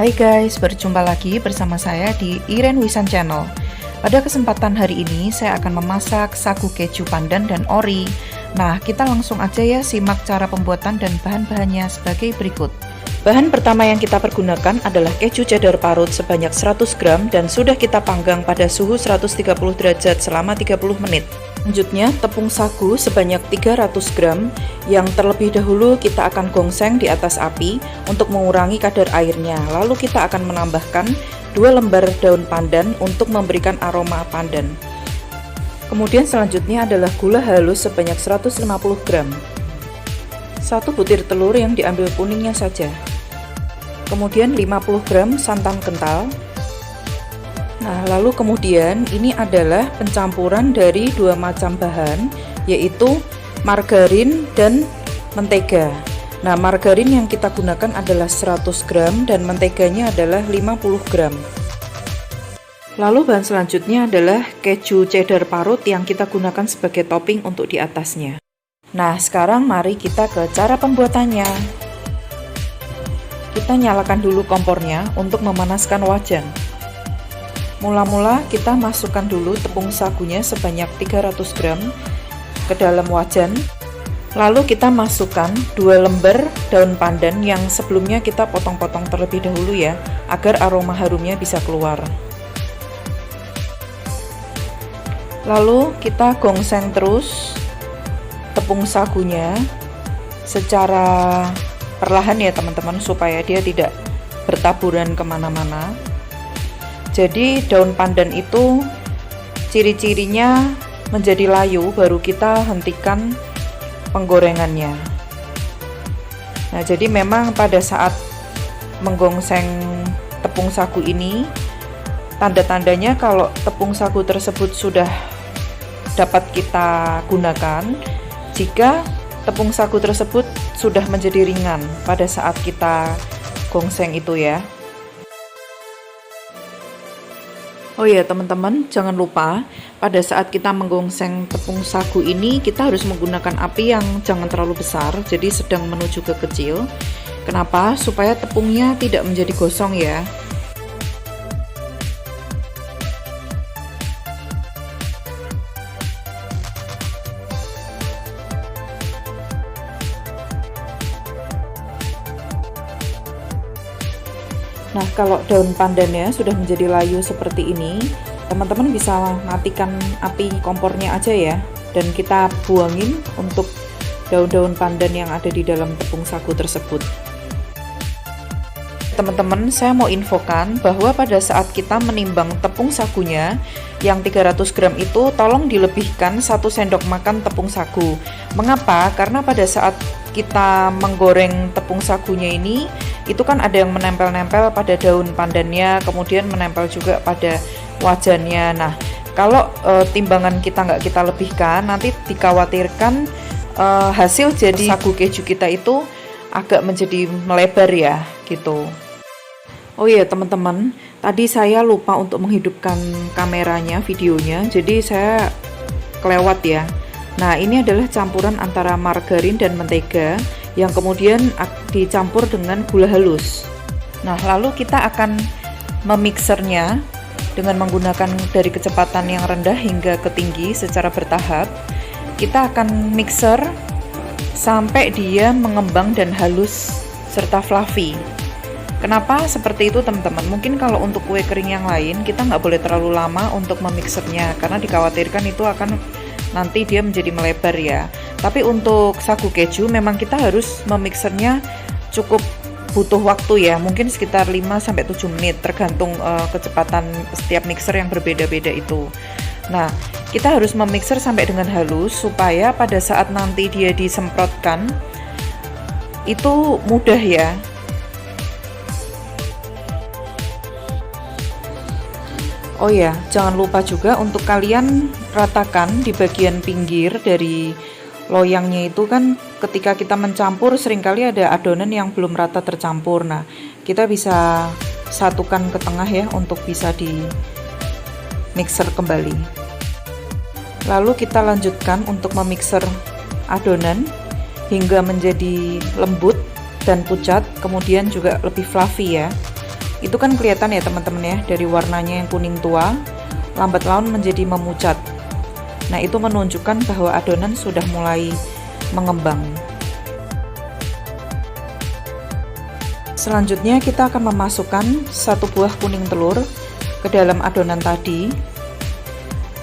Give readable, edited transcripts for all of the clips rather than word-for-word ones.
Hai guys, berjumpa lagi bersama saya di Iren Wisan Channel. Pada kesempatan hari ini saya akan memasak sagu keju pandan dan ori. Nah, kita langsung aja ya simak cara pembuatan dan bahan-bahannya sebagai berikut. Bahan pertama yang kita pergunakan adalah keju cheddar parut sebanyak 100 gram dan sudah kita panggang pada suhu 130 derajat selama 30 menit. Selanjutnya, tepung sagu sebanyak 300 gram yang terlebih dahulu kita akan gongseng di atas api untuk mengurangi kadar airnya. Lalu kita akan menambahkan 2 lembar daun pandan untuk memberikan aroma pandan. Kemudian selanjutnya adalah gula halus sebanyak 150 gram. 1 butir telur yang diambil kuningnya saja. Kemudian 50 gram santan kental. Nah, lalu kemudian ini adalah pencampuran dari 2 macam bahan, yaitu margarin dan mentega. Nah, margarin yang kita gunakan adalah 100 gram dan menteganya adalah 50 gram. Lalu bahan selanjutnya adalah keju cheddar parut yang kita gunakan sebagai topping untuk di atasnya. Nah, sekarang mari kita ke cara pembuatannya. Kita nyalakan dulu kompornya untuk memanaskan wajan. Mula-mula kita masukkan dulu tepung sagunya sebanyak 300 gram ke dalam wajan. Lalu kita masukkan 2 lembar daun pandan yang sebelumnya kita potong-potong terlebih dahulu ya, agar aroma harumnya bisa keluar. Lalu kita gongseng terus tepung sagunya secara perlahan ya teman-teman, supaya dia tidak bertaburan kemana-mana. Jadi daun pandan itu ciri-cirinya menjadi layu, baru kita hentikan penggorengannya. Nah, jadi memang pada saat menggongseng tepung sagu ini, tanda-tandanya kalau tepung sagu tersebut sudah dapat kita gunakan jika tepung sagu tersebut sudah menjadi ringan pada saat kita gongseng itu ya. Oh ya teman-teman, jangan lupa pada saat kita menggongseng tepung sagu ini kita harus menggunakan api yang jangan terlalu besar, jadi sedang menuju ke kecil. Kenapa? Supaya tepungnya tidak menjadi gosong ya. Nah, kalau daun pandannya sudah menjadi layu seperti ini, teman-teman bisa matikan api kompornya aja ya, dan kita buangin untuk daun-daun pandan yang ada di dalam tepung sagu tersebut. Teman-teman, saya mau infokan bahwa pada saat kita menimbang tepung sagunya yang 300 gram itu, tolong dilebihkan 1 sendok makan tepung sagu. Mengapa? Karena pada saat kita menggoreng tepung sagunya ini, itu kan ada yang menempel-nempel pada daun pandannya, kemudian menempel juga pada wajannya. Nah, kalau timbangan kita nggak kita lebihkan, nanti dikhawatirkan hasil jadi sagu keju kita itu agak menjadi melebar ya, gitu. Oh iya teman-teman, tadi saya lupa untuk menghidupkan kameranya, videonya, jadi saya kelewat ya. Nah, ini adalah campuran antara margarin dan mentega yang kemudian dicampur dengan gula halus. Nah, lalu kita akan memixernya dengan menggunakan dari kecepatan yang rendah hingga ke tinggi secara bertahap. Kita akan mixer sampai dia mengembang dan halus serta fluffy. Kenapa seperti itu teman-teman? Mungkin kalau untuk kue kering yang lain kita nggak boleh terlalu lama untuk memixernya karena dikhawatirkan itu akan nanti dia menjadi melebar ya. Tapi untuk sagu keju memang kita harus memixernya cukup butuh waktu ya, mungkin sekitar 5-7 menit tergantung kecepatan setiap mixer yang berbeda-beda itu. Nah, kita harus memixer sampai dengan halus supaya pada saat nanti dia disemprotkan itu mudah ya. Oh ya, jangan lupa juga untuk kalian ratakan di bagian pinggir dari loyangnya itu kan ketika kita mencampur seringkali ada adonan yang belum rata tercampur. Nah, kita bisa satukan ke tengah ya untuk bisa di mixer kembali. Lalu kita lanjutkan untuk memixer adonan hingga menjadi lembut dan pucat, kemudian juga lebih fluffy ya. Itu kan kelihatan ya teman-teman ya, dari warnanya yang kuning tua, lambat laun menjadi memucat. Nah, itu menunjukkan bahwa adonan sudah mulai mengembang. Selanjutnya kita akan memasukkan 1 buah kuning telur ke dalam adonan tadi,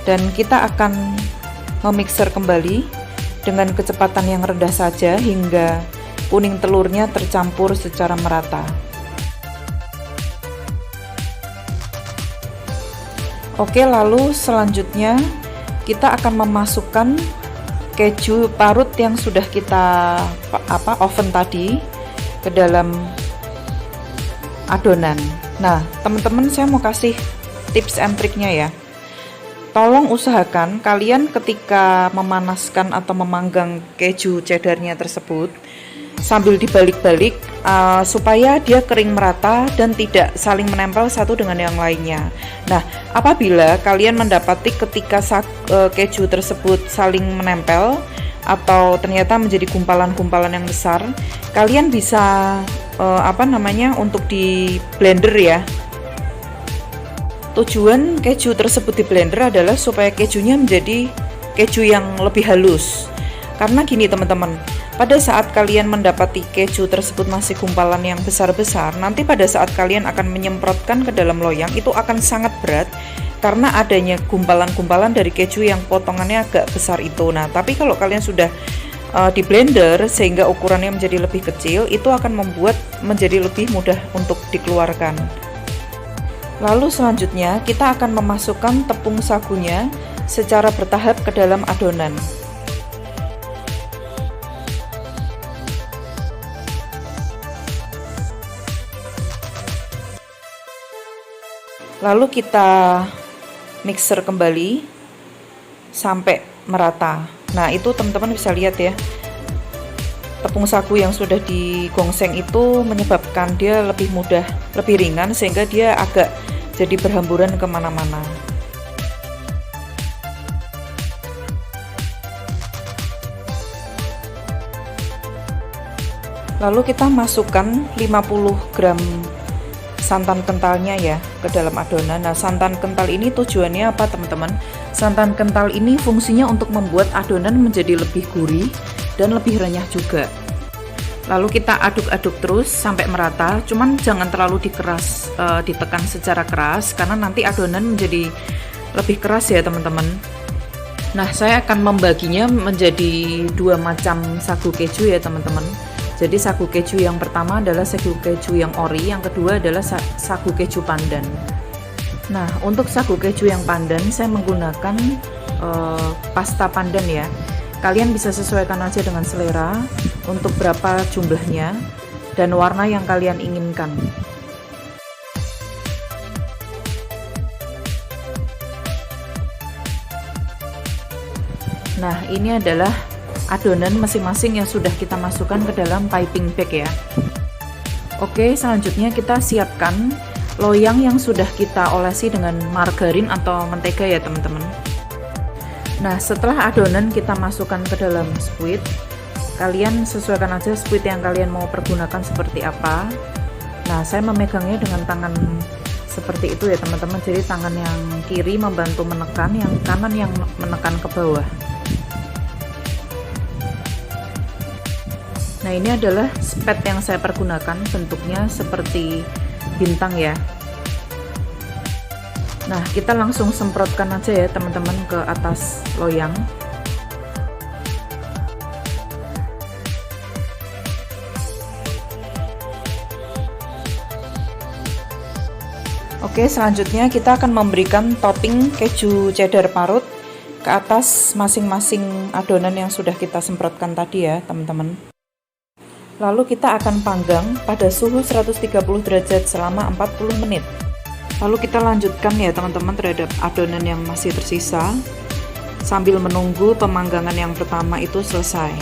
dan kita akan memixer kembali dengan kecepatan yang rendah saja hingga kuning telurnya tercampur secara merata. Oke, lalu selanjutnya kita akan memasukkan keju parut yang sudah kita oven tadi ke dalam adonan. Nah, teman-teman, saya mau kasih tips and triknya ya. Tolong usahakan kalian ketika memanaskan atau memanggang keju cheddarnya tersebut sambil dibalik-balik supaya dia kering merata dan tidak saling menempel satu dengan yang lainnya. Nah, apabila kalian mendapati ketika keju tersebut saling menempel atau ternyata menjadi gumpalan-gumpalan yang besar, kalian bisa untuk di blender ya. Tujuan keju tersebut di blender adalah supaya kejunya menjadi keju yang lebih halus. Karena gini teman-teman, pada saat kalian mendapati keju tersebut masih gumpalan yang besar-besar, nanti pada saat kalian akan menyemprotkan ke dalam loyang itu akan sangat berat karena adanya gumpalan-gumpalan dari keju yang potongannya agak besar itu. Nah, tapi kalau kalian sudah di blender sehingga ukurannya menjadi lebih kecil, itu akan membuat menjadi lebih mudah untuk dikeluarkan. Lalu selanjutnya kita akan memasukkan tepung sagunya secara bertahap ke dalam adonan. Lalu kita mixer kembali sampai merata. Nah, itu teman-teman bisa lihat ya, tepung sagu yang sudah digongseng itu menyebabkan dia lebih mudah, lebih ringan, sehingga dia agak jadi berhamburan kemana-mana. Lalu kita masukkan 50 gram santan kentalnya ya ke dalam adonan. Nah, santan kental ini tujuannya apa teman-teman? Santan kental ini fungsinya untuk membuat adonan menjadi lebih gurih dan lebih renyah juga. Lalu kita aduk-aduk terus sampai merata, cuman jangan terlalu ditekan secara keras karena nanti adonan menjadi lebih keras ya teman-teman. Nah, saya akan membaginya menjadi 2 macam sagu keju ya teman-teman. Jadi sagu keju yang pertama adalah sagu keju yang ori, yang kedua adalah sagu keju pandan. Nah, untuk sagu keju yang pandan saya menggunakan pasta pandan ya. Kalian bisa sesuaikan aja dengan selera untuk berapa jumlahnya dan warna yang kalian inginkan. Nah, ini adalah adonan masing-masing yang sudah kita masukkan ke dalam piping bag ya. Oke, selanjutnya kita siapkan loyang yang sudah kita olesi dengan margarin atau mentega ya teman-teman. Nah, setelah adonan kita masukkan ke dalam squid, kalian sesuaikan aja squid yang kalian mau pergunakan seperti apa. Nah, saya memegangnya dengan tangan seperti itu ya teman-teman. Jadi tangan yang kiri membantu menekan, yang kanan yang menekan ke bawah. Nah, ini adalah spet yang saya pergunakan, bentuknya seperti bintang ya. Nah, kita langsung semprotkan aja ya teman-teman ke atas loyang. Oke, selanjutnya kita akan memberikan topping keju cheddar parut ke atas masing-masing adonan yang sudah kita semprotkan tadi ya teman-teman. Lalu kita akan panggang pada suhu 130 derajat selama 40 menit. Lalu kita lanjutkan ya teman-teman terhadap adonan yang masih tersisa sambil menunggu pemanggangan yang pertama itu selesai.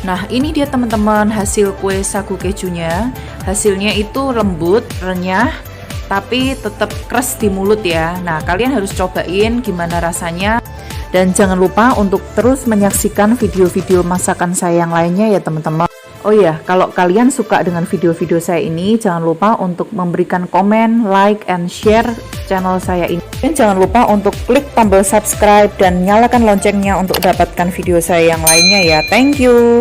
Nah, ini dia teman-teman hasil kue sagu kejunya. Hasilnya itu lembut, renyah, tapi tetap keras di mulut ya. Nah, kalian harus cobain gimana rasanya. Dan jangan lupa untuk terus menyaksikan video-video masakan saya yang lainnya ya teman-teman. Oh iya, kalau kalian suka dengan video-video saya ini, jangan lupa untuk memberikan komen, like, and share channel saya ini. Dan jangan lupa untuk klik tombol subscribe dan nyalakan loncengnya untuk dapatkan video saya yang lainnya ya. Thank you.